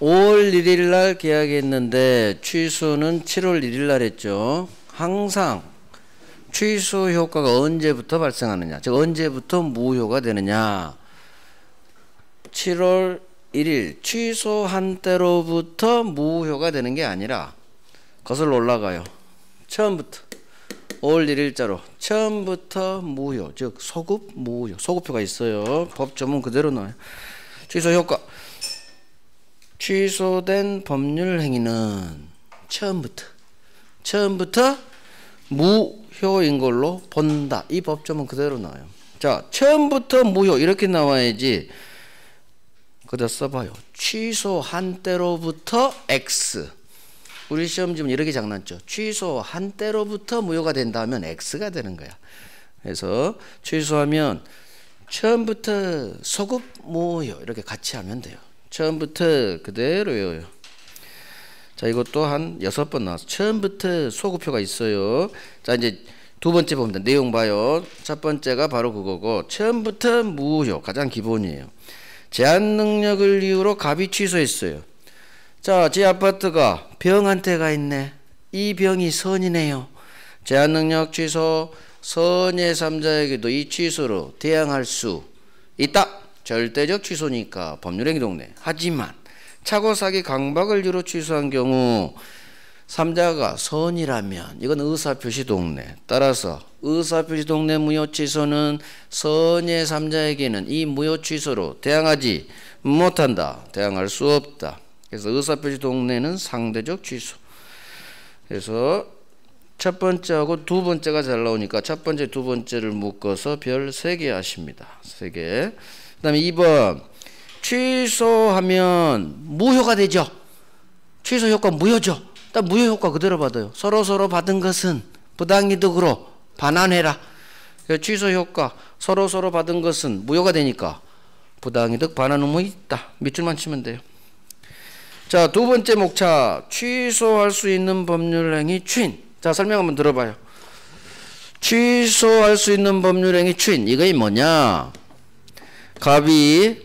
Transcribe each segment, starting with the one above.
5월 1일 날 계약했는데 취소는 7월 1일 날 했죠. 항상 취소 효과가 언제부터 발생하느냐, 즉 언제부터 무효가 되느냐. 7월 1일 취소한 때로부터 무효가 되는 게 아니라 거슬러 올라가요. 처음부터 5월 1일자로 처음부터 무효, 즉 소급 무효, 소급표가 있어요. 법조문 그대로 나와요. 취소 효과, 취소된 법률 행위는 처음부터 무효인 걸로 본다. 이 법조문 그대로 나와요. 자, 처음부터 무효 이렇게 나와야지. 그다 써봐요. 취소한 때로부터 X. 우리 시험지문 이렇게 장난쳐. 취소한 때로부터 무효가 된다면 X가 되는 거야. 그래서 취소하면 처음부터 소급 무효 이렇게 같이 하면 돼요. 처음부터 그대로 외워요. 자, 이것도 한 6번 나와서 처음부터 소급표가 있어요. 자, 이제 두 번째 봅니다. 내용 봐요. 첫 번째가 바로 그거고, 처음부터 무효 가장 기본이에요. 제한 능력을 이유로 갑이 취소했어요. 자, 제 아파트가 병한테 가 있네. 이 병이 선이네요. 제한 능력 취소, 선의 3자에게도 이 취소로 대항할 수 있다. 절대적 취소니까 법률행위 동네. 하지만 착오 사기 강박을 이유로 취소한 경우 3자가 선이라면 이건 의사표시 동네. 따라서 의사표시 동네 무효 취소는 선의 3자에게는 이 무효 취소로 대항하지 못한다. 대항할 수 없다. 그래서 의사표시 동네는 상대적 취소. 그래서 첫 번째하고 두 번째가 잘 나오니까 첫 번째, 두 번째를 묶어서 별 3개 하십니다. 3개. 그 다음에 2번. 취소하면 무효가 되죠. 취소 효과 무효죠. 딱 무효 효과 그대로 받아요. 서로 받은 것은 부당이득으로 반환해라. 취소 효과 서로 받은 것은 무효가 되니까 부당이득 반환 의무 있다. 밑줄만 치면 돼요. 자, 두 번째 목차. 취소할 수 있는 법률행위 추인. 자, 설명 한번 들어봐요. 취소할 수 있는 법률행위 추인. 이거 뭐냐? 갑이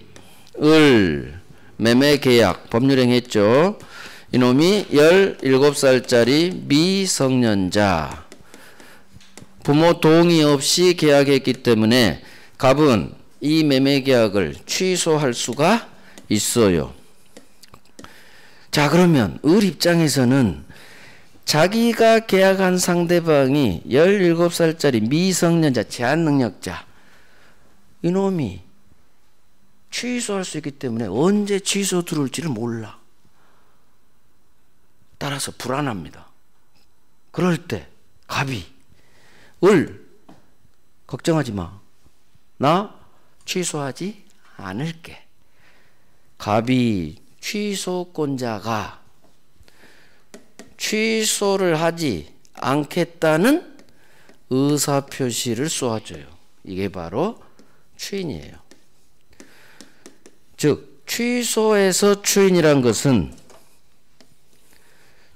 을 매매계약 법률행위 했죠. 이놈이 17살짜리 미성년자, 부모 동의 없이 계약했기 때문에 갑은 이 매매계약을 취소할 수가 있어요. 자, 그러면 을 입장에서는 자기가 계약한 상대방이 17살짜리 미성년자, 제한능력자, 이놈이 취소할 수 있기 때문에 언제 취소 들어올지를 몰라. 따라서 불안합니다. 그럴 때 갑이 을 걱정하지 마. 나 취소하지 않을게. 갑이 취소권자가 취소를 하지 않겠다는 의사표시를 쏘아줘요. 이게 바로 추인이에요. 즉 취소에서 추인이란 것은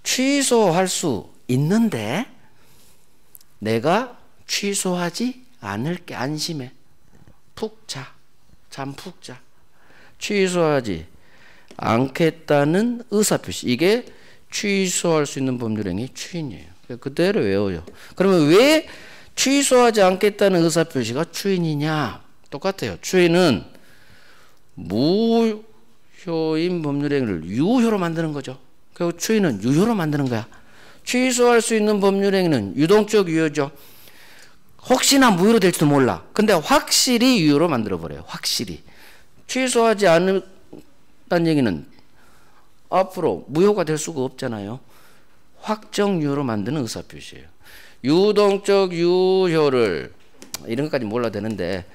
취소할 수 있는데 내가 취소하지 않을게. 안심해. 푹 자. 잠 푹 자. 취소하지 않겠다는 의사표시. 이게 취소할 수 있는 법률행위 추인이에요. 그대로 외워요. 그러면 왜 취소하지 않겠다는 의사표시가 추인이냐? 똑같아요. 추인은 무효인 법률행위를 유효로 만드는 거죠. 그리고 추인은 유효로 만드는 거야. 취소할 수 있는 법률행위는 유동적 유효죠. 혹시나 무효로 될지도 몰라. 근데 확실히 유효로 만들어버려요. 확실히. 취소하지 않는다는 얘기는 앞으로 무효가 될 수가 없잖아요. 확정 유효로 만드는 의사표시예요. 유동적 유효를 이런 것까지 몰라도 되는데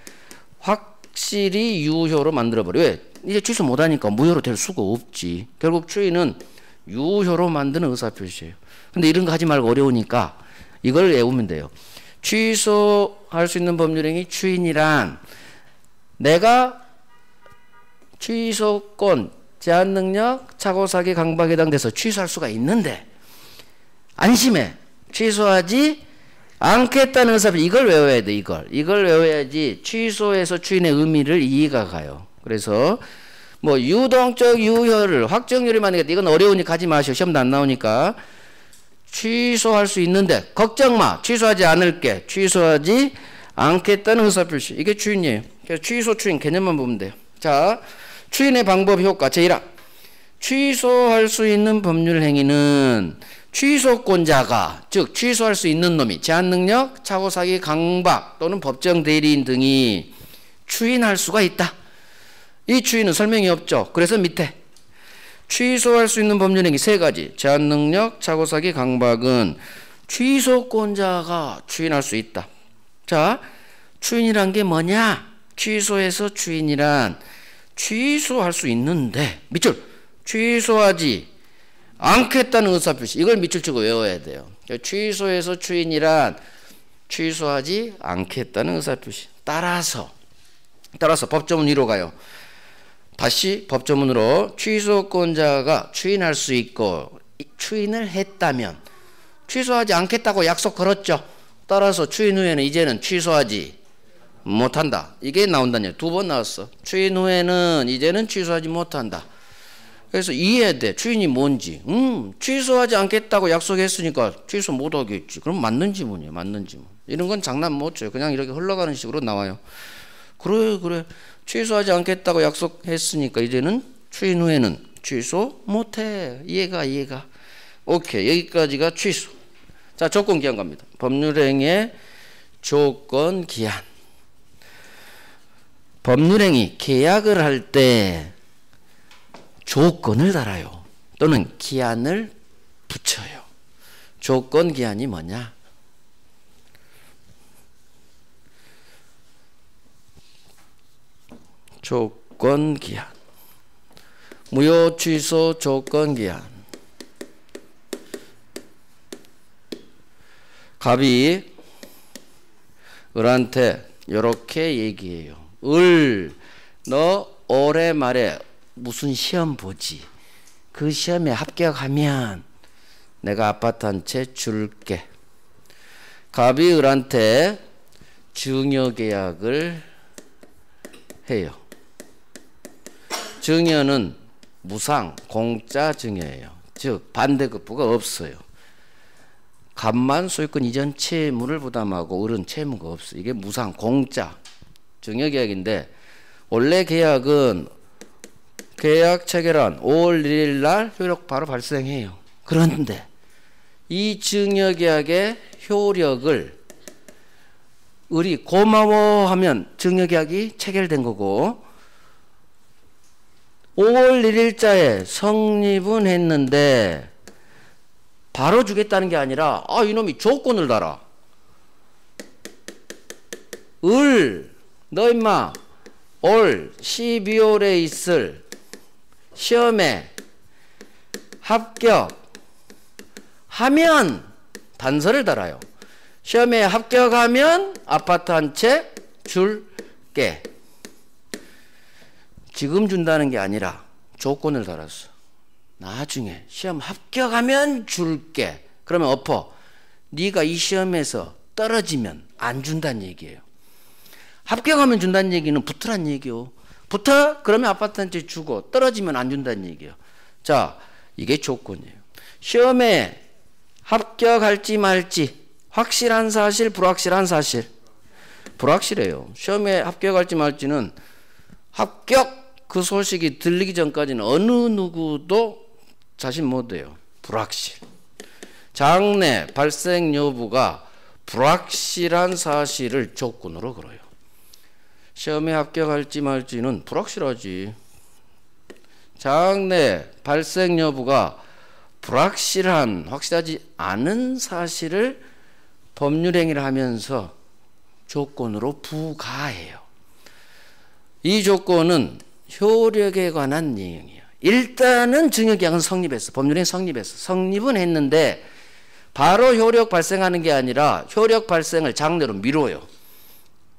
확실히 유효로 만들어버려. 왜? 이제 취소 못하니까 무효로 될 수가 없지. 결국 추인은 유효로 만드는 의사표시예요. 근데 이런 거 하지 말고 어려우니까 이걸 외우면 돼요. 취소할 수 있는 법률행위 추인이란 내가 취소권, 제한능력, 착오사기, 강박에 해당돼서 취소할 수가 있는데 안심해. 취소하지 않겠다는 의사표시. 이걸 외워야 돼. 이걸 외워야지 취소에서 추인의 의미를 이해가 가요. 그래서 뭐 유동적 유효를 확정률이 많으니까 이건 어려우니까 하지 마시오. 시험도 안 나오니까. 취소할 수 있는데 걱정 마. 취소하지 않을게. 취소하지 않겠다는 의사표시. 이게 추인이에요. 그래서 취소 추인 개념만 보면 돼요. 자, 추인의 방법 효과 제1항. 취소할 수 있는 법률 행위는 취소권자가 즉 취소할 수 있는 놈이 제한능력, 차고사기, 강박 또는 법정 대리인 등이 추인할 수가 있다. 이 추인은 설명이 없죠. 그래서 밑에 취소할 수 있는 법률 행위 세 가지 제한능력, 차고사기, 강박은 취소권자가 추인할 수 있다. 자, 추인이란 게 뭐냐? 취소해서 추인이란 취소할 수 있는데 밑줄 취소하지 않겠다는 의사표시. 이걸 밑줄 치고 외워야 돼요. 취소해서 추인이란 취소하지 않겠다는 의사표시. 따라서 법조문 위로 가요. 다시 법조문으로 취소권자가 추인할 수 있고 추인을 했다면 취소하지 않겠다고 약속 걸었죠. 따라서 추인 후에는 이제는 취소하지 못한다. 이게 나온다냐. 2번 나왔어. 추인 후에는 이제는 취소하지 못한다. 그래서 이해해야 돼. 추인이 뭔지. 취소하지 않겠다고 약속했으니까 취소 못하겠지. 그럼 맞는 지문이에요. 맞는 지문. 이런 건 장난 못 쳐요. 그냥 이렇게 흘러가는 식으로 나와요. 그래. 취소하지 않겠다고 약속했으니까 이제는 추인 후에는 취소 못해. 이해가. 오케이. 여기까지가 취소. 자, 조건기한 갑니다. 법률행위의 조건기한. 법률행위 계약을 할 때 조건을 달아요. 또는 기한을 붙여요. 조건기한이 뭐냐? 조건기한. 무효 취소 조건기한. 갑이 을한테 이렇게 얘기해요. 너 올해 말에 무슨 시험 보지? 그 시험에 합격하면 내가 아파트 한 채 줄게. 갑이 을한테 증여계약을 해요. 증여는 무상, 공짜 증여예요. 즉 반대급부가 없어요. 갑만 소유권 이전 채무를 부담하고 을은 채무가 없어요. 이게 무상, 공짜 증여계약인데 원래 계약은 계약 체결한 5월 1일 날 효력 바로 발생해요. 그런데 이 증여계약의 효력을 을이 고마워하면 증여계약이 체결된 거고 5월 1일자에 성립은 했는데 바로 주겠다는 게 아니라 이놈이 조건을 달아. 너 임마 올 12월에 있을 시험에 합격하면 단서를 달아요. 시험에 합격하면 아파트 한 채 줄게. 지금 준다는 게 아니라 조건을 달았어. 나중에 시험 합격하면 줄게. 그러면 엎어. 네가 이 시험에서 떨어지면 안 준다는 얘기예요. 합격하면 준다는 얘기는 붙으란 얘기요. 붙어? 그러면 아파트 한 채 주고 떨어지면 안 준다는 얘기예요. 자, 이게 조건이에요. 시험에 합격할지 말지 확실한 사실, 불확실한 사실. 불확실해요. 시험에 합격할지 말지는 합격 그 소식이 들리기 전까지는 어느 누구도 자신 못해요. 불확실. 장래 발생 여부가 불확실한 사실을 조건으로 걸어요. 시험에 합격할지 말지는 불확실하지. 장래 발생 여부가 확실하지 않은 사실을 법률행위를 하면서 조건으로 부과해요. 이 조건은 효력에 관한 내용이에요. 일단은 증여계약은 성립했어. 법률행위 성립했어. 성립은 했는데 바로 효력 발생하는 게 아니라 효력 발생을 장래로 미뤄요.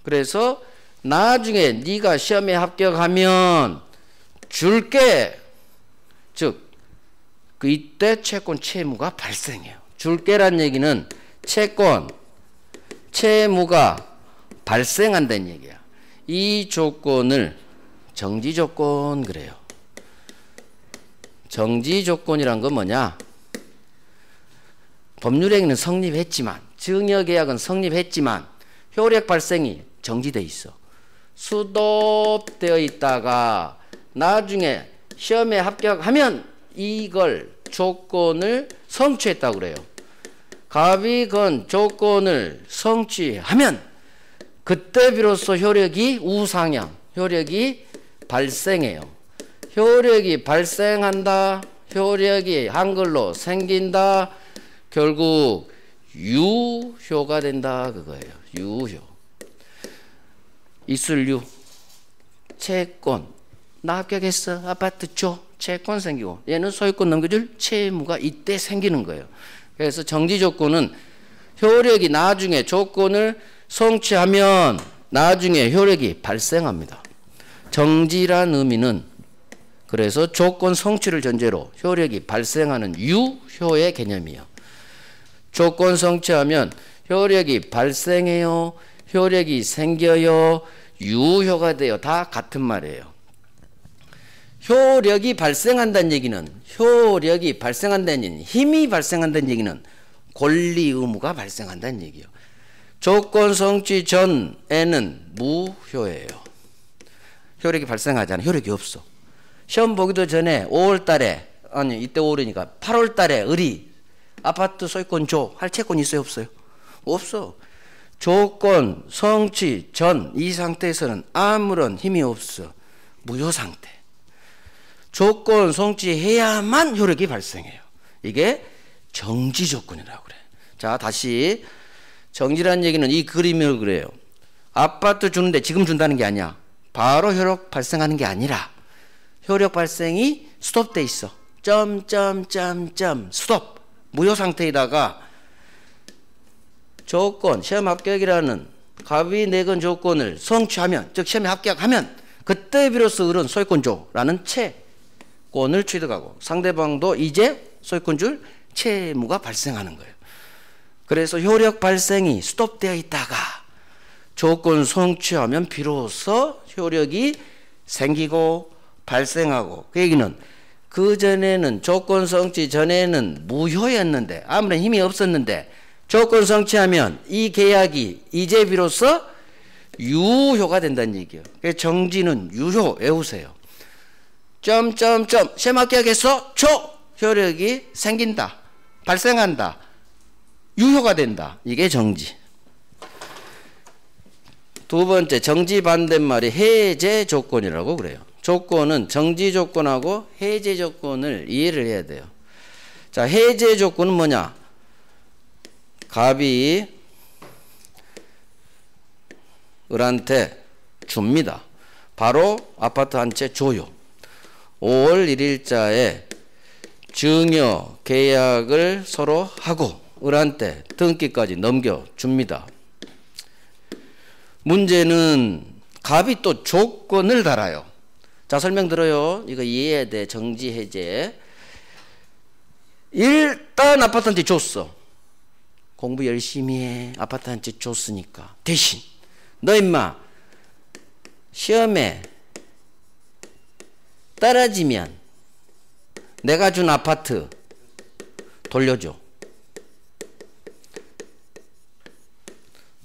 그래서 나중에 네가 시험에 합격하면 줄게. 즉 이때 채권 채무가 발생해요. 줄게란 얘기는 채권 채무가 발생한다는 얘기야. 이 조건을 정지조건 그래요. 정지 조건이란 건 뭐냐? 법률행위는 성립했지만, 증여계약은 성립했지만 효력 발생이 정지돼 있어. 스톱되어 있다가 나중에 시험에 합격하면 이걸 조건을 성취했다고 그래요. 갑이 건 조건을 성취하면 그때 비로소 효력이 우상향, 효력이 발생해요. 효력이 발생한다, 효력이 한글로 생긴다, 결국 유효가 된다 그거예요. 유효. 이슬유. 채권. 나 합격했어. 아파트 줘. 채권 생기고 얘는 소유권 넘겨줄 채무가 이때 생기는 거예요. 그래서 정지 조건은 효력이 나중에 조건을 성취하면 나중에 효력이 발생합니다. 정지란 의미는 그래서 조건 성취를 전제로 효력이 발생하는 유효의 개념이에요. 조건 성취하면 효력이 발생해요. 효력이 생겨요. 유효가 돼요. 다 같은 말이에요. 효력이 발생한다는 얘기는 힘이 발생한다는 얘기는 권리 의무가 발생한다는 얘기예요. 조건 성취 전에는 무효예요. 효력이 발생하잖아요. 효력이 없어. 시험 보기도 전에 5월 달에 아니 이때 5월이니까 8월 달에 아파트 소유권 줘 할 채권 있어요? 없어요? 없어. 조건 성취 전 이 상태에서는 아무런 힘이 없어. 무효 상태. 조건 성취해야만 효력이 발생해요. 이게 정지 조건이라고 그래. 자, 다시 정지라는 얘기는 이 그림을 그래요. 아파트 주는데 지금 준다는 게 아니야. 바로 효력 발생하는 게 아니라 효력 발생이 스톱돼 있어. 스톱. 무효 상태에다가 조건, 시험 합격이라는 갑이 내건 조건을 성취하면, 즉 시험에 합격하면 그때 비로소 을은 소유권조라는 채권을 취득하고 상대방도 이제 소유권 줄 채무가 발생하는 거예요. 그래서 효력 발생이 스톱되어 있다가 조건 성취하면 비로소 효력이 생기고 발생하고, 그 얘기는 그 전에는 조건 성취 전에는 무효였는데 아무런 힘이 없었는데 조건 성취하면 이 계약이 이제 비로소 유효가 된다는 얘기예요. 그래서 정지는 유효 외우세요. 시험 합격했어? 효력이 생긴다. 발생한다. 유효가 된다. 이게 정지. 두 번째, 정지 반대말이 해제 조건이라고 그래요. 조건은 정지 조건하고 해제 조건을 이해를 해야 돼요. 자, 해제 조건은 뭐냐? 갑이 을한테 줍니다. 바로 아파트 한 채 줘요. 5월 1일자에 증여 계약을 서로 하고 을한테 등기까지 넘겨줍니다. 문제는 갑이 또 조건을 달아요. 자, 설명 들어요. 이거 이해해야 돼. 정지 해제. 일단 아파트한테 줬어. 공부 열심히 해. 아파트한테 줬으니까. 대신 너 임마 시험에 떨어지면 내가 준 아파트 돌려줘.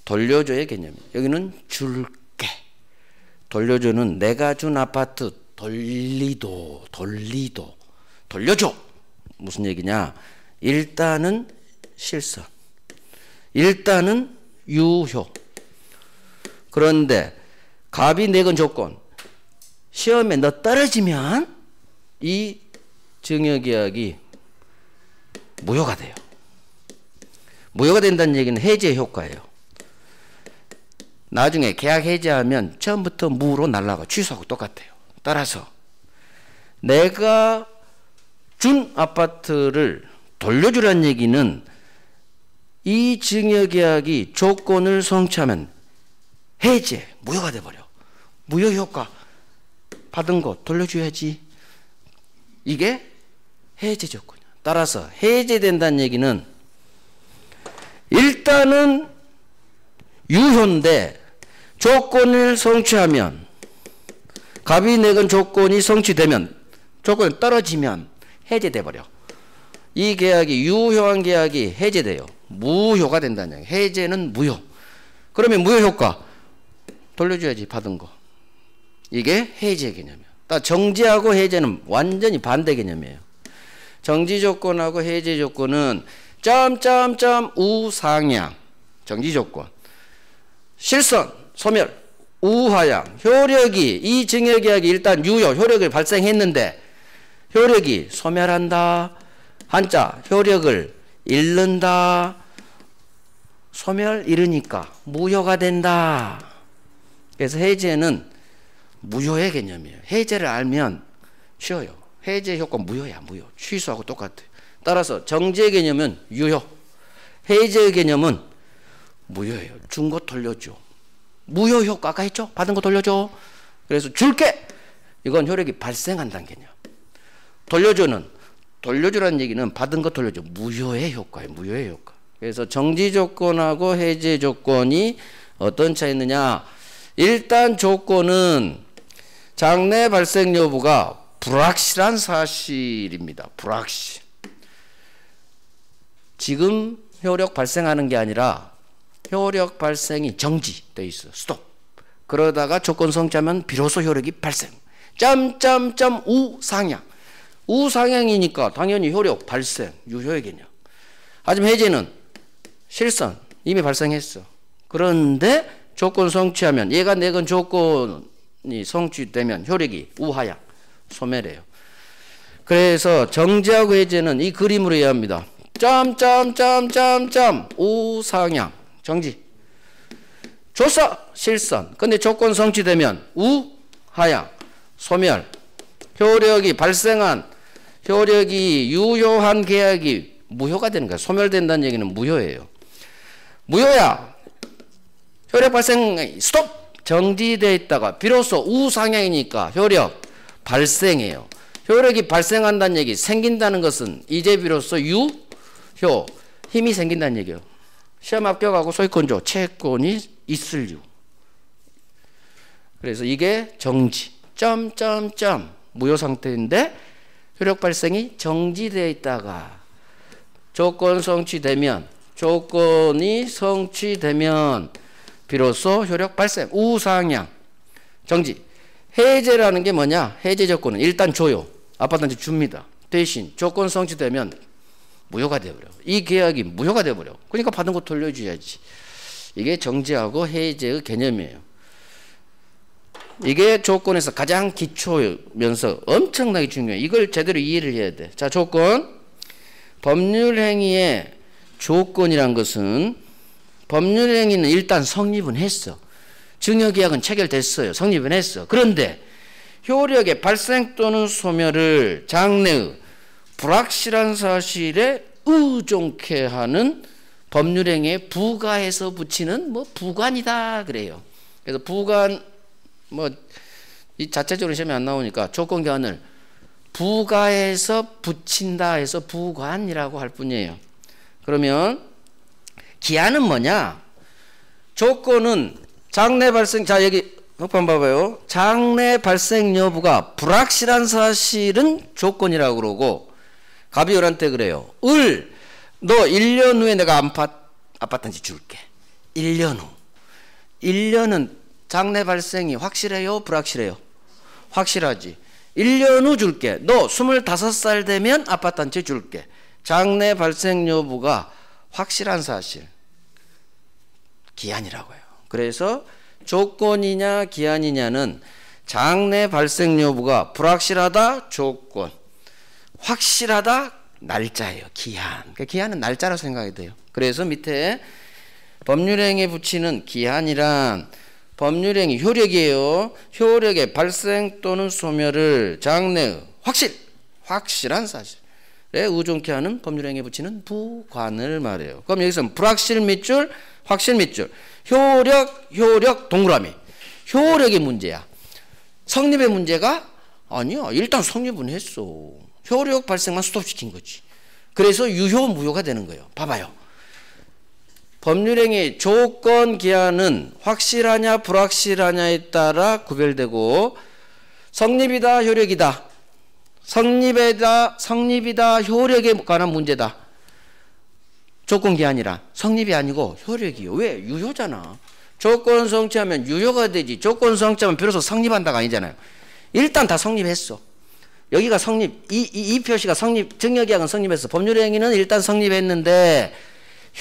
돌려줘의 개념이에요. 여기는 줄게. 돌려줘는 내가 준 아파트 돌려줘. 무슨 얘기냐? 일단은 실선. 일단은 유효. 그런데 갑이 내건 조건, 시험에 너 떨어지면 이 증여계약이 무효가 돼요. 무효가 된다는 얘기는 해제 효과예요. 나중에 계약 해제하면 처음부터 무로 날라가. 취소하고 똑같아요. 따라서 내가 준 아파트를 돌려주라는 얘기는 이 증여계약이 조건을 성취하면 해제, 무효가 돼버려. 무효 효과 받은 거 돌려줘야지. 이게 해제 조건이야. 따라서 해제된다는 얘기는 일단은 유효인데 조건을 성취하면, 갑이 내건 조건이 성취되면, 조건이 떨어지면 해제돼 버려. 이 계약이 유효한 계약이 해제돼요. 무효가 된다는 얘기. 해제는 무효. 그러면 무효 효과 돌려줘야지 받은 거. 이게 해제 개념이에요. 딱 정지하고 해제는 완전히 반대 개념이에요. 정지 조건하고 해제 조건은 점점점 우상향 정지 조건, 실선 소멸 우하향, 효력이 이 증여계약이 일단 유효 효력을 발생했는데 효력이 소멸한다. 한자 효력을 잃는다. 소멸 잃으니까 무효가 된다. 그래서 해제는 무효의 개념이에요. 해제를 알면 쉬워요. 해제 효과 무효야. 무효. 취소하고 똑같아요. 따라서 정지의 개념은 유효, 해제의 개념은 무효예요. 준 거 돌려줘. 무효 효과 아까 했죠? 받은 거 돌려줘. 그래서 줄게. 이건 효력이 발생한다는 개념. 돌려주라는 얘기는 받은 거 돌려줘. 무효의 효과예요. 무효의 효과. 그래서 정지 조건하고 해제 조건이 어떤 차이 있느냐? 일단 조건은 장래 발생 여부가 불확실한 사실입니다. 불확실. 지금 효력 발생하는 게 아니라 효력 발생이 정지돼 있어. 스톱. 그러다가 조건 성취하면 비로소 효력이 발생. 점점점 우상향. 우상향이니까 당연히 효력 발생. 유효의 개념. 하지만 해제는 실선. 이미 발생했어. 그런데 조건 성취하면 얘가 내건 조건이 성취되면 효력이 우하향. 소멸해요. 그래서 정지하고 해제는 이 그림으로 이해합니다. 점점점점점 우상향. 정지. 줬어. 실선. 근데 조건 성취되면 우하향. 소멸. 효력이 발생한 효력이 유효한 계약이 무효가 되는 거야. 소멸된다는 얘기는 무효예요. 무효야. 효력 발생 스톱. 정지되어 있다가 비로소 우상향이니까 효력 발생해요. 효력이 발생한다는 얘기, 생긴다는 것은 이제 비로소 유효, 힘이 생긴다는 얘기예요. 시험 합격하고 소유권조, 채권이 있을 유. 그래서 이게 정지, 점점점 무효 상태인데 효력 발생이 정지되어 있다가 조건이 성취되면 비로소 효력 발생, 우상향, 정지. 해제라는 게 뭐냐? 해제 조건은 일단 줘요. 아파트한테 줍니다. 대신 조건 성취되면 무효가 되어버려. 이 계약이 무효가 되어버려. 그러니까 받은 거 돌려줘야지. 이게 정지하고 해제의 개념이에요. 이게 조건에서 가장 기초면서 엄청나게 중요해요. 이걸 제대로 이해를 해야 돼. 자, 조건. 법률행위의 조건이란 것은 법률행위는 일단 성립은 했어. 증여계약은 체결됐어요. 성립은 했어. 그런데 효력의 발생 또는 소멸을 장래의 불확실한 사실에 의존케 하는 법률행위에 부가해서 붙이는 부관이다 그래요. 그래서 부관 이 자체적으로 시험에 안 나오니까 조건 교환을 부가해서 붙인다 해서 부관이라고 할 뿐이에요. 그러면 기한은 뭐냐? 조건은 장래 발생, 자 여기 한번 봐봐요. 장래 발생 여부가 불확실한 사실은 조건이라고 그러고 갑이을한테 그래요. 너 1년 후에 내가 아파트한테 줄게. 1년 후. 1년은 장래 발생이 확실해요? 불확실해요? 확실하지. 1년 후 줄게. 너 25살 되면 아파트한테 줄게. 장래 발생 여부가 확실한 사실. 기한이라고 해요. 그래서 조건이냐 기한이냐는 장래 발생 여부가 불확실하다 조건, 확실하다 날짜예요. 기한. 그러니까 기한은 날짜라고 생각이 돼요. 그래서 밑에 법률행위에 붙이는 기한이란 법률행위 효력이에요. 효력의 발생 또는 소멸을 장래의 확실한 사실에 의존케 하는 법률행위에 붙이는 부관을 말해요. 그럼 여기서 불확실 밑줄, 확실 밑줄, 효력 동그라미. 효력이 문제야. 성립의 문제가 아니야. 일단 성립은 했어. 효력 발생만 스톱시킨 거지. 그래서 유효 무효가 되는 거예요. 봐봐요. 법률행위 조건 기한은 확실하냐 불확실하냐에 따라 구별되고 성립이다 효력이다. 성립이다, 효력에 관한 문제다. 조건기한이라 성립이 아니고 효력이요. 왜? 유효잖아. 조건 성취하면 유효가 되지. 조건 성취하면 비로소 성립한다가 아니잖아요. 일단 다 성립했어. 여기가 성립, 이 표시가 성립, 증여계약은 성립했어. 법률행위는 일단 성립했는데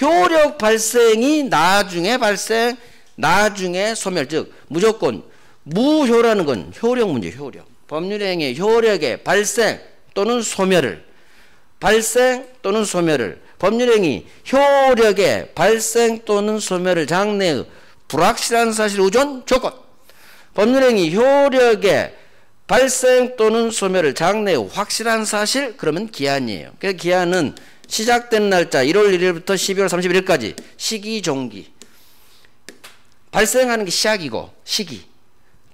효력 발생이 나중에 발생, 나중에 소멸, 즉 무조건 무효라는 건 효력 문제, 효력. 법률행위 효력의 발생 또는 소멸을, 발생 또는 소멸을, 법률행위 효력의 발생 또는 소멸을 장래의 불확실한 사실 우존 조건, 법률행위 효력의 발생 또는 소멸을 장래의 확실한 사실, 그러면 기한이에요. 그래서 기한은 시작된 날짜 1월 1일부터 12월 31일까지 시기 종기. 발생하는 게 시작이고 시기,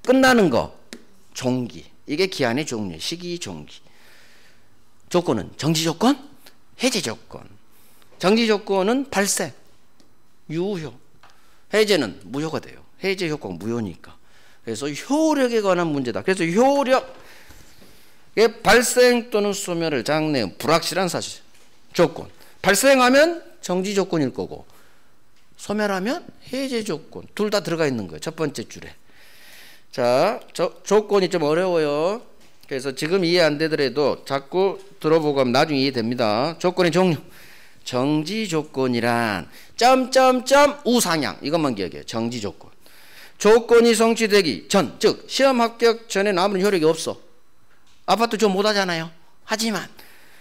끝나는 거 종기. 이게 기한의 종류, 시기 종기. 조건은 정지 조건, 해제 조건. 정지 조건은 발생, 유효. 해제는 무효가 돼요. 해제 효과가 무효니까. 그래서 효력에 관한 문제다. 그래서 효력의 발생 또는 소멸을 장래의 불확실한 사실 조건. 발생하면 정지 조건일 거고 소멸하면 해제 조건. 둘 다 들어가 있는 거예요. 첫 번째 줄에. 자, 조건이 좀 어려워요. 그래서 지금 이해 안 되더라도 자꾸 들어보고 하면 나중에 이해됩니다. 조건의 종류. 정지 조건이란 점점점 우상향, 이것만 기억해요. 정지 조건. 조건이 성취되기 전, 즉 시험 합격 전에는 아무런 효력이 없어. 아파트 좀 못하잖아요. 하지만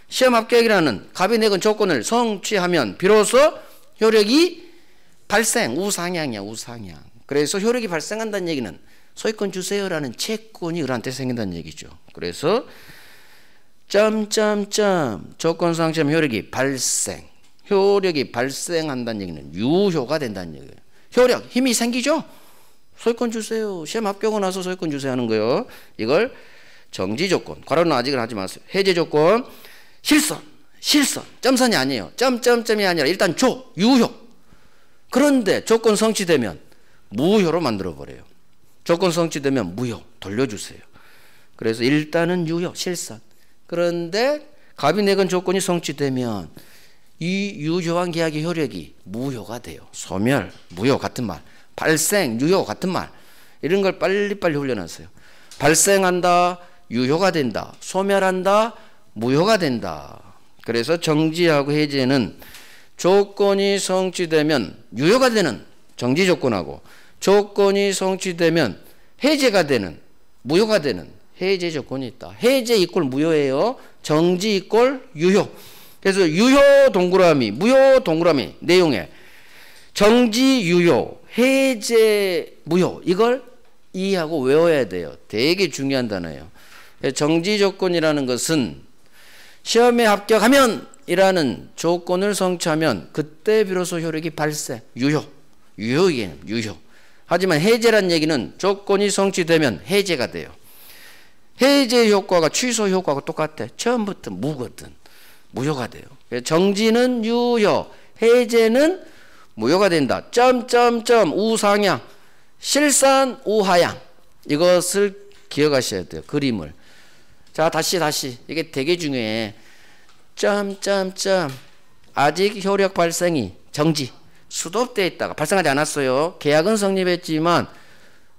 시험 합격이라는 갑이내건 조건을 성취하면 비로소 효력이 발생, 우상향이야, 우상향. 그래서 효력이 발생한다는 얘기는 소유권 주세요라는 채권이 을한테 생긴다는 얘기죠. 그래서 점점점 조건 성취하면 효력이 발생, 효력이 발생한다는 얘기는 유효가 된다는 얘기예요. 효력, 힘이 생기죠? 소유권 주세요. 시험 합격하고 나서 소유권 주세요 하는 거예요. 이걸 정지 조건, 괄호는 아직은 하지 마세요. 해제 조건, 실선, 점선이 아니에요. 점점점이 아니라 일단 유효. 그런데 조건 성취되면 무효로 만들어버려요. 조건 성취되면 무효, 돌려주세요. 그래서 일단은 유효, 실선. 그런데 갑이내건 조건이 성취되면 이 유효한 계약의 효력이 무효가 돼요. 소멸, 무효 같은 말. 발생, 유효 같은 말. 이런 걸 빨리빨리 훈련하세요. 발생한다, 유효가 된다. 소멸한다, 무효가 된다. 그래서 정지하고 해제는 조건이 성취되면 유효가 되는 정지 조건하고 조건이 성취되면 해제가 되는, 무효가 되는 해제 조건이 있다. 해제 이꼴 무효예요. 정지 이꼴 유효. 그래서 유효 동그라미, 무효 동그라미 내용에 정지 유효, 해제 무효, 이걸 이해하고 외워야 돼요. 되게 중요한 단어예요. 정지 조건이라는 것은 시험에 합격하면 이라는 조건을 성취하면 그때 비로소 효력이 발생, 유효이에요. 유효. 하지만 해제란 얘기는 조건이 성취되면 해제가 돼요. 해제 효과가 취소 효과가 똑같아. 처음부터 무거든. 무효가 돼요. 정지는 유효, 해제는 무효가 된다. 점점점 우상향, 실산 우하향. 이것을 기억하셔야 돼요. 그림을. 자, 다시. 이게 되게 중요해. 점점점 아직 효력 발생이 정지, 스톱되어 있다가 발생하지 않았어요. 계약은 성립했지만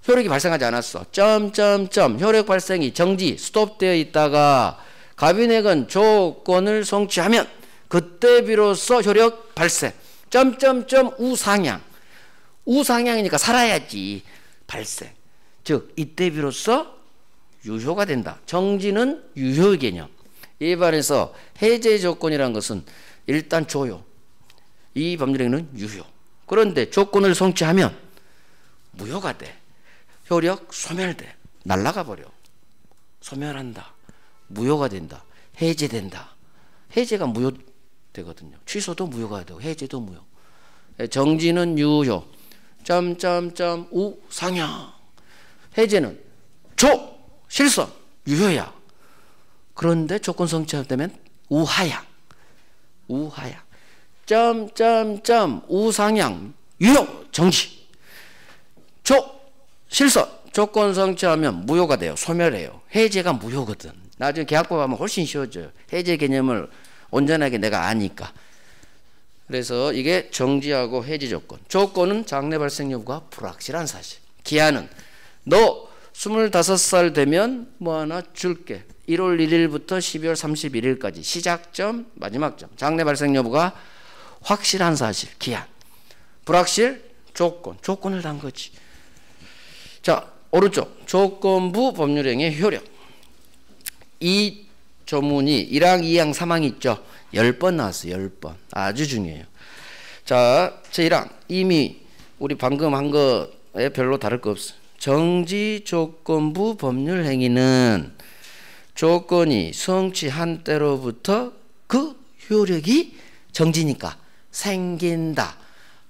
효력이 발생하지 않았어. 점점점 효력 발생이 정지, 스톱되어 있다가 갑이내건 조건을 성취하면 그때 비로소 효력 발생. 점점점 우상향. 우상향이니까 살아야지. 발생. 즉 이때 비로소 유효가 된다. 정지는 유효 개념. 일반에서 해제 조건이라는 것은 일단 조효. 이 법률행위는 유효. 그런데 조건을 성취하면 무효가 돼. 효력 소멸돼. 날아가 버려. 소멸한다. 무효가 된다. 해제된다. 해제가 무효되거든요. 취소도 무효가 되고 해제도 무효. 정지는 유효. 점점점 우상향. 해제는 실선 유효야. 그런데 조건 성취되면 우하향. 점점점 우상향 유효 정지. 실선 조건 성취하면 무효가 돼요. 소멸해요. 해제가 무효거든. 나중에 계약법 하면 훨씬 쉬워져요. 해제 개념을 온전하게 내가 아니까. 그래서 이게 정지하고 해지 조건. 조건은 장래 발생 여부가 불확실한 사실. 기한은 너 25살 되면 뭐 하나 줄게. 1월 1일부터 12월 31일까지 시작점, 마지막점. 장래 발생 여부가 확실한 사실, 기한. 불확실, 조건. 조건을 단 거지. 자, 오른쪽. 조건부 법률행위의 효력. 이 조문이 1항, 2항, 3항 있죠. 10번 나왔어요. 10번. 아주 중요해요. 자, 제1항. 이미 우리 방금 한 거에 별로 다를 거 없어요. 정지 조건부 법률 행위는 조건이 성취한 때로부터 그 효력이 정지니까 생긴다,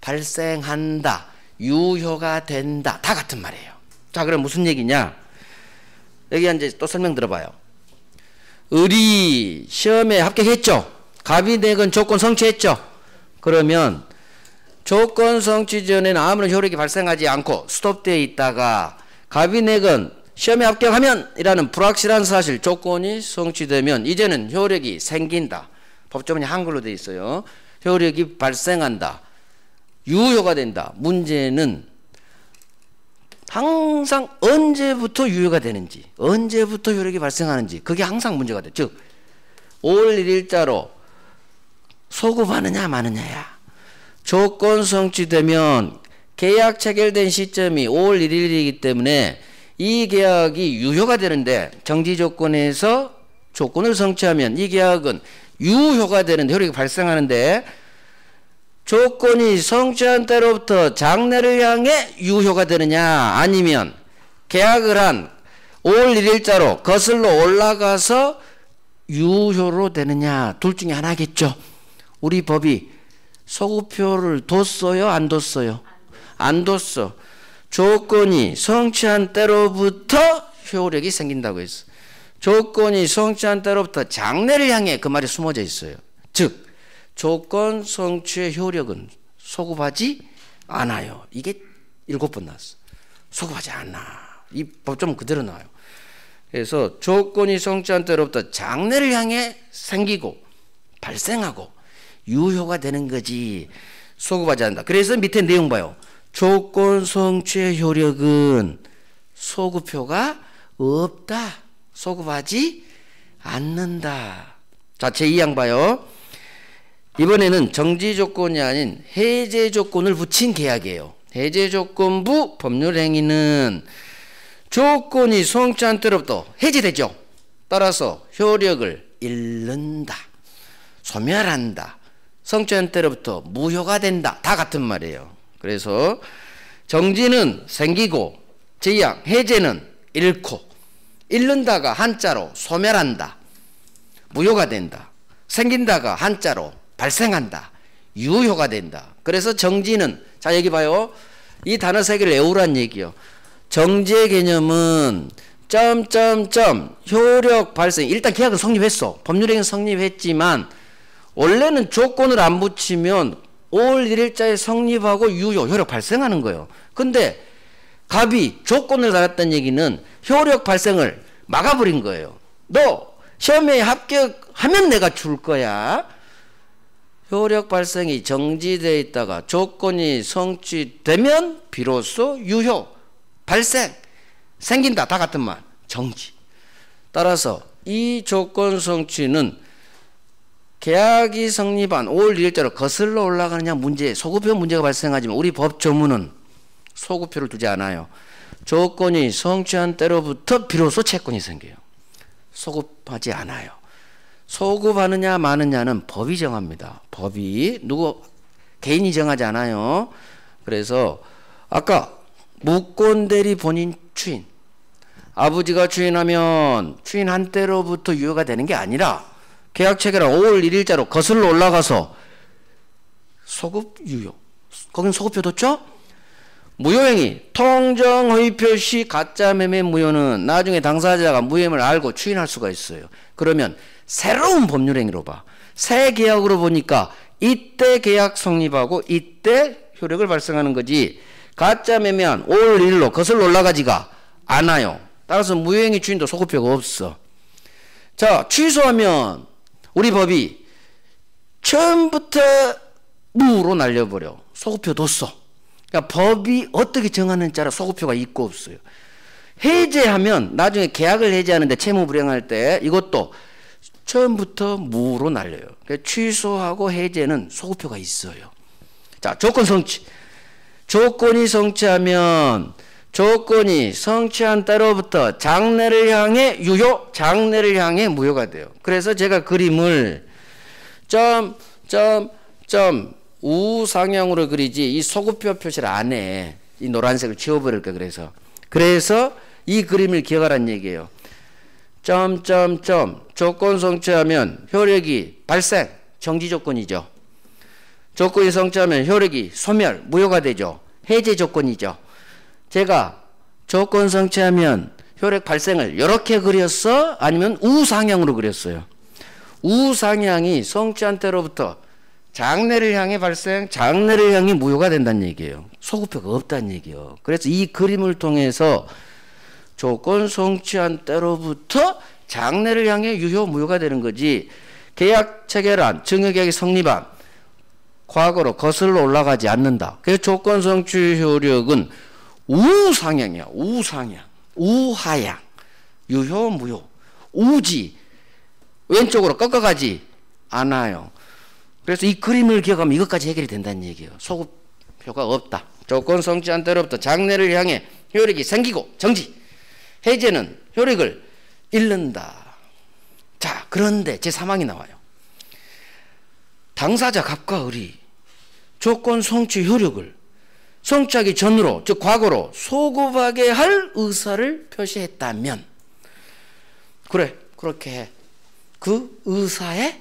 발생한다, 유효가 된다. 다 같은 말이에요. 자, 그럼 무슨 얘기냐? 여기 이제 또 설명 들어봐요. 을이 시험에 합격했죠. 갑이 내건 조건 성취했죠. 그러면 조건 성취 전에는 아무런 효력이 발생하지 않고 스톱되어 있다가 갑이 내건 시험에 합격하면 이라는 불확실한 사실 조건이 성취되면 이제는 효력이 생긴다. 법조문이 한글로 되어 있어요. 효력이 발생한다. 유효가 된다. 문제는 항상 언제부터 유효가 되는지, 언제부터 효력이 발생하는지 그게 항상 문제가 돼. 즉 5월 1일자로 소급하느냐 마느냐야. 조건 성취되면 계약 체결된 시점이 5월 1일이기 때문에 이 계약이 유효가 되는데 정지 조건에서 조건을 성취하면 이 계약은 유효가 되는데 효력이 발생하는데 조건이 성취한 때로부터 장래를 향해 유효가 되느냐 아니면 계약을 한 5월 1일자로 거슬러 올라가서 유효로 되느냐 둘 중에 하나겠죠. 우리 법이 소급표를 뒀어요? 안 뒀어요? 안 뒀어. 조건이 성취한 때로부터 효력이 생긴다고 했어. 조건이 성취한 때로부터 장래를 향해 그 말이 숨어져 있어요. 즉 조건 성취의 효력은 소급하지 않아요. 이게 7번 나왔어. 소급하지 않아. 이 법조문 그대로 나와요. 그래서 조건이 성취한 때로부터 장래를 향해 생기고 발생하고 유효가 되는 거지 소급하지 않는다. 그래서 밑에 내용 봐요. 조건 성취의 효력은 소급표가 없다. 소급하지 않는다. 자, 제2항 봐요. 이번에는 정지 조건이 아닌 해제 조건을 붙인 계약이에요. 해제 조건부 법률 행위는 조건이 성취한 때로부터 해제되죠. 따라서 효력을 잃는다. 소멸한다. 성취한 때로부터 무효가 된다. 다 같은 말이에요. 그래서 정지는 생기고 제2항 해제는 잃고 잃는다가 한자로 소멸한다. 무효가 된다. 생긴다가 한자로 발생한다. 유효가 된다. 그래서 정지는 자 여기 봐요. 이 단어 세 개를 외우란 얘기요. 정지의 개념은 점점점 효력 발생. 일단 계약은 성립했어. 법률행위는 성립했지만 원래는 조건을 안 붙이면 5월 1일자에 성립하고 유효, 효력 발생하는 거예요. 근데 갑이 조건을 달았다는 얘기는 효력 발생을 막아버린 거예요. 너 시험에 합격하면 내가 줄 거야. 효력 발생이 정지되어 있다가 조건이 성취되면 비로소 유효, 발생, 생긴다. 다 같은 말. 정지. 따라서 이 조건 성취는 계약이 성립한 5월 1일자로 거슬러 올라가느냐 문제, 소급표 문제가 발생하지만 우리 법 조문은 소급표를 두지 않아요. 조건이 성취한 때로부터 비로소 채권이 생겨요. 소급하지 않아요. 소급하느냐 마느냐는 법이 정합니다. 법이 누구 개인이 정하지 않아요. 그래서 아까 무권대리 본인 추인, 아버지가 추인하면 추인한 때로부터 유효가 되는 게 아니라 계약 체결한 5월 1일자로 거슬러 올라가서 소급 유효. 거긴 소급표 뒀죠? 무효행위, 통정허위표 시 가짜매매 무효는 나중에 당사자가 무효임을 알고 추인할 수가 있어요. 그러면 새로운 법률행위로 봐. 새 계약으로 보니까 이때 계약 성립하고 이때 효력을 발생하는 거지 가짜매매한 5월 1일로 거슬러 올라가지가 않아요. 따라서 무효행위 추인도 소급표가 없어. 자, 취소하면 우리 법이 처음부터 무로 날려버려. 소급표 뒀어. 그러니까 법이 어떻게 정하는지 따라 소급표가 있고 없어요. 해제하면 나중에 계약을 해제하는데 채무 불이행할 때 이것도 처음부터 무로 날려요. 그러니까 취소하고 해제는 소급표가 있어요. 자, 조건 성취. 조건이 성취하면 조건이 성취한 때로부터 장래를 향해 유효, 장래를 향해 무효가 돼요. 그래서 제가 그림을 우상향으로 그리지 이 소급표 표시를 안 해. 이 노란색을 지워버릴까 그래서 이 그림을 기억하라는 얘기예요. 조건 성취하면 효력이 발생, 정지 조건이죠. 조건이 성취하면 효력이 소멸, 무효가 되죠. 해제 조건이죠. 제가 조건 성취하면 효력 발생을 이렇게 그렸어? 아니면 우상향으로 그렸어요? 우상향이 성취한 때로부터 장래를 향해 발생, 장래를 향해 무효가 된다는 얘기예요. 소급표가 없다는 얘기예요. 그래서 이 그림을 통해서 조건 성취한 때로부터 장래를 향해 유효, 무효가 되는 거지, 계약 체결한, 증여계약이 성립한 과거로 거슬러 올라가지 않는다. 그래서 조건 성취 효력은 우상향이야. 우상향, 우하향, 유효, 무효, 우지, 왼쪽으로 꺾어가지 않아요. 그래서 이 그림을 기억하면 이것까지 해결이 된다는 얘기예요. 소급표가 없다. 조건 성취한 때로부터 장래를 향해 효력이 생기고 정지, 해제는 효력을 잃는다. 자, 그런데 제3항이 나와요. 당사자 갑과 을이 조건 성취 효력을 성취하기 전으로, 즉 과거로 소급하게 할 의사를 표시했다면, 그래, 그렇게 해. 그 의사에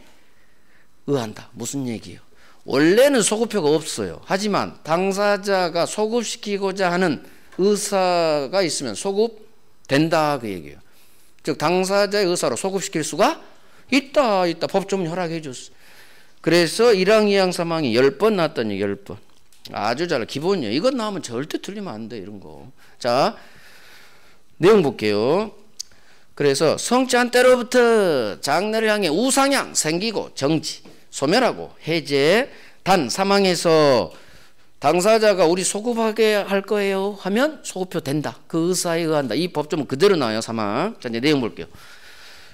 의한다. 무슨 얘기예요? 원래는 소급표가 없어요. 하지만 당사자가 소급시키고자 하는 의사가 있으면 소급된다, 그 얘기예요. 즉 당사자의 의사로 소급시킬 수가 있다. 법조문 허락해 줬어. 그래서 1항, 2항, 3항이 10번 나왔다니, 10번. 아주 잘, 기본이에요. 이것 나오면 절대 틀리면 안 돼, 이런 거. 자, 내용 볼게요. 그래서 성취한 때로부터 장래를 향해 우상향 생기고 정지, 소멸하고 해제. 단 3항에서 당사자가 우리 소급하게 할 거예요 하면 소급표 된다. 그 의사에 의한다. 이 법조문 그대로 나와요, 3항. 자, 이제 내용 볼게요.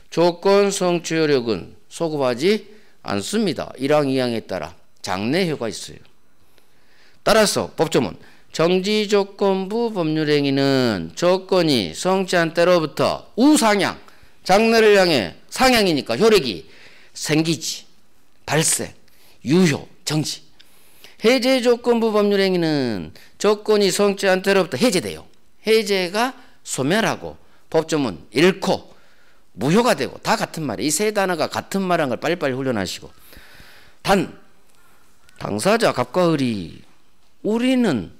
조건 성취 효력은 소급하지 않습니다. 1항, 2항에 따라 장래효가 있어요. 따라서 법조문, 정지조건부 법률행위는 조건이 성취한 때로부터 우상향, 장래를 향해 상향이니까 효력이 생기지, 발생, 유효, 정지. 해제조건부 법률행위는 조건이 성취한 때로부터 해제돼요. 해제가 소멸하고 법조문 잃고 무효가 되고, 다 같은 말이에요. 이 세 단어가 같은 말한 걸 빨리빨리 훈련하시고. 단 당사자 갑과 을이 우리는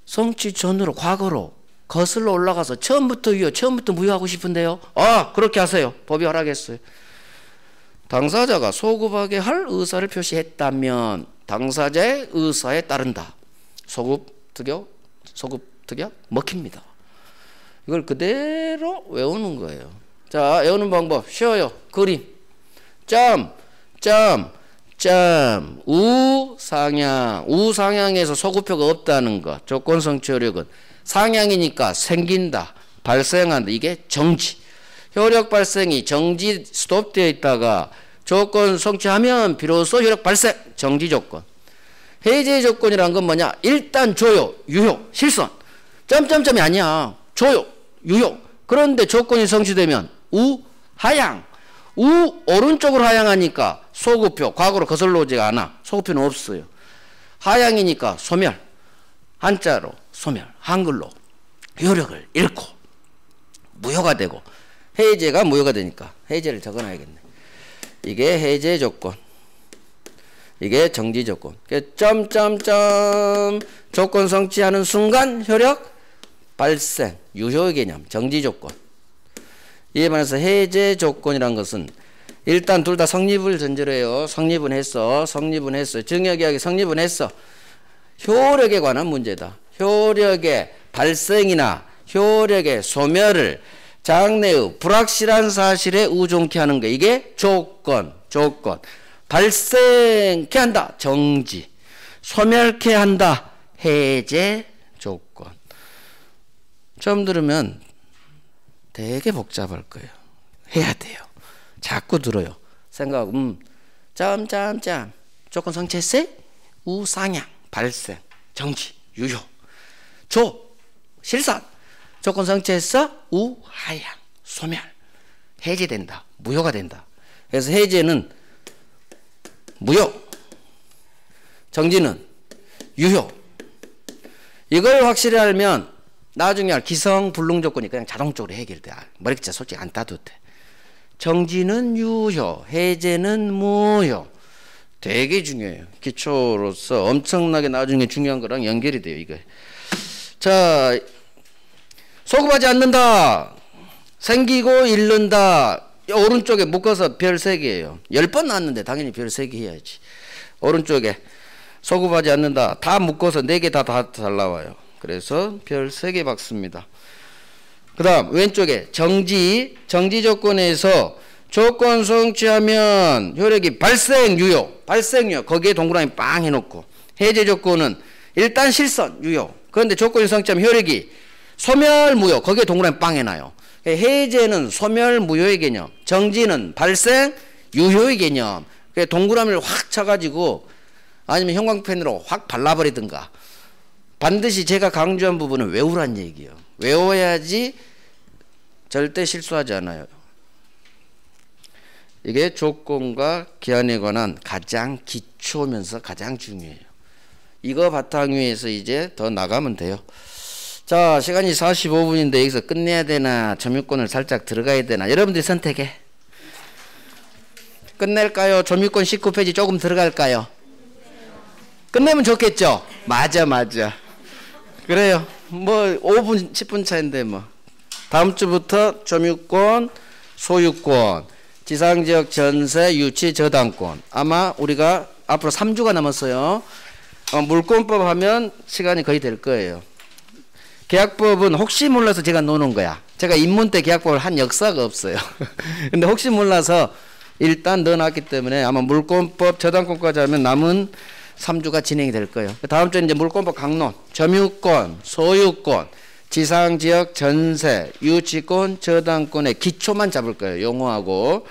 성취 전으로 과거로 거슬러 올라가서 처음부터 유효, 처음부터 무효하고 싶은데요. 아, 그렇게 하세요. 법이 허락했어요. 당사자가 소급하게 할 의사를 표시했다면 당사자의 의사에 따른다. 소급 특약 먹힙니다. 이걸 그대로 외우는 거예요. 자, 외우는 방법 쉬워요. 그림. 우상향. 우상향에서 소급표가 없다는 것. 조건 성취 효력은 상향이니까 생긴다, 발생한다. 이게 정지. 효력 발생이 정지 스톱되어 있다가 조건 성취하면 비로소 효력 발생, 정지 조건. 해제 조건이란 건 뭐냐? 일단 조효, 유효, 실선. 점점점이 아니야. 조효, 유효. 그런데 조건이 성취되면 우하향. 오른쪽으로 하향하니까 소급표, 과거로 거슬러 오지가 않아. 소급표는 없어요. 하향이니까 소멸. 한자로 소멸, 한글로 효력을 잃고 무효가 되고, 해제가 무효가 되니까 해제를 적어놔야겠네. 이게 해제 조건, 이게 정지 조건. 조건 성취하는 순간 효력 발생, 유효의 개념, 정지 조건. 이에 반해서 해제 조건이란 것은 일단 둘 다 성립을 전제로 해요. 성립은 했어. 증여계약이 성립은 했어. 효력에 관한 문제다. 효력의 발생이나 효력의 소멸을 장래의 불확실한 사실에 의존케 하는 거. 이게 조건. 발생케 한다. 정지. 소멸케 한다. 해제. 조건. 처음 들으면 되게 복잡할 거예요. 해야 돼요. 자꾸 들어요. 생각, 짬. 조건 성취했어요? 우상향, 발생, 정지, 유효. 실산. 조건 성취했어? 우하향, 소멸. 해제된다. 무효가 된다. 그래서 해제는 무효. 정지는 유효. 이걸 확실히 알면 나중에 할 기성 불능 조건이 그냥 자동적으로 해결돼. 머리끝자 솔직히 안 따도 돼. 정지는 유효, 해제는 무효. 되게 중요해요. 기초로서 엄청나게 나중에 중요한 거랑 연결이 돼요. 이거. 자, 소급하지 않는다. 생기고 잃는다. 오른쪽에 묶어서 별 3개예요. 10번 나왔는데 당연히 별 3개 해야지. 오른쪽에 소급하지 않는다. 다 묶어서 4개 다 잘 나와요. 그래서 별 3개 박습니다. 그 다음 왼쪽에 정지 조건에서 조건 성취하면 효력이 발생 유효. 거기에 동그라미 빵 해놓고, 해제 조건은 일단 실선 유효. 그런데 조건이 성취하면 효력이 소멸 무효. 거기에 동그라미 빵 해놔요. 해제는 소멸 무효의 개념, 정지는 발생 유효의 개념. 동그라미를 확 쳐가지고 아니면 형광펜으로 확 발라버리든가. 반드시 제가 강조한 부분은 외우란 얘기예요. 외워야지 절대 실수하지 않아요. 이게 조건과 기한에 관한 가장 기초면서 가장 중요해요. 이거 바탕 위에서 이제 더 나가면 돼요. 자, 시간이 45분인데 여기서 끝내야 되나 점유권을 살짝 들어가야 되나 여러분들이 선택해. 끝낼까요? 점유권 19페이지 조금 들어갈까요? 끝내면 좋겠죠? 맞아. 그래요. 뭐 5분 10분 차인데 뭐. 다음 주부터 점유권, 소유권, 지상지역 전세, 유치, 저당권. 아마 우리가 앞으로 3주가 남았어요. 물권법 하면 시간이 거의 될 거예요. 계약법은 혹시 몰라서 제가 놓는 거야. 제가 입문 때 계약법을 한 역사가 없어요. 근데 혹시 몰라서 일단 넣어놨기 때문에 아마 물권법, 저당권까지 하면 남은 3주가 진행이 될 거예요. 다음 주에 이제 물권법 강론, 점유권, 소유권, 지상지역 전세, 유치권, 저당권의 기초만 잡을 거예요. 용어하고.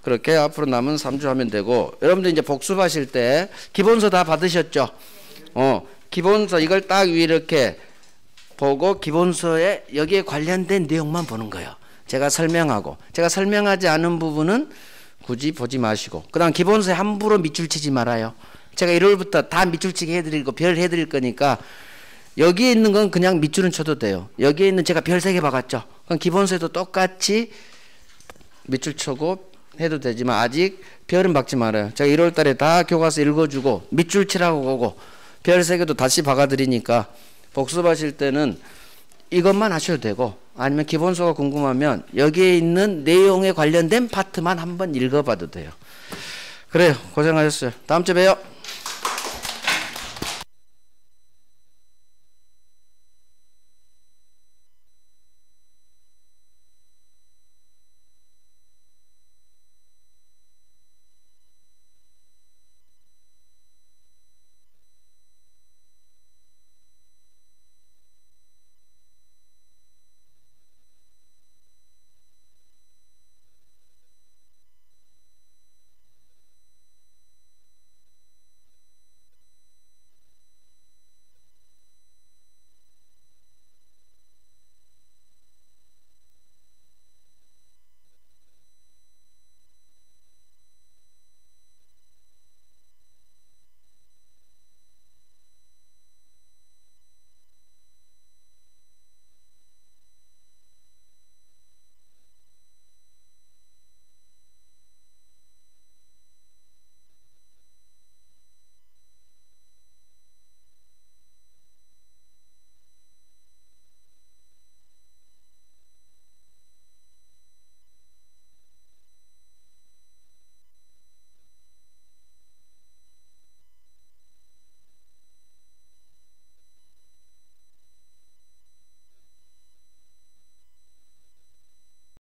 그렇게 앞으로 남은 3주 하면 되고, 여러분들 이제 복습하실 때 기본서 다 받으셨죠? 기본서 이걸 딱 위에 이렇게 보고 기본서에 여기에 관련된 내용만 보는 거예요. 제가 설명하고, 제가 설명하지 않은 부분은 굳이 보지 마시고, 그 다음 기본서에 함부로 밑줄 치지 말아요. 제가 1월부터 다 밑줄치기 해드리고 별 해드릴 거니까 여기에 있는 건 그냥 밑줄은 쳐도 돼요. 여기에 있는 제가 별 3개 박았죠. 그럼 기본서에도 똑같이 밑줄 쳐고 해도 되지만 아직 별은 박지 말아요. 제가 1월 달에 다 교과서 읽어주고 밑줄 치라고 하고 별 3개도 다시 박아드리니까 복습하실 때는 이것만 하셔도 되고, 아니면 기본서가 궁금하면 여기에 있는 내용에 관련된 파트만 한번 읽어봐도 돼요. 그래요. 고생하셨어요. 다음 주에 봬요.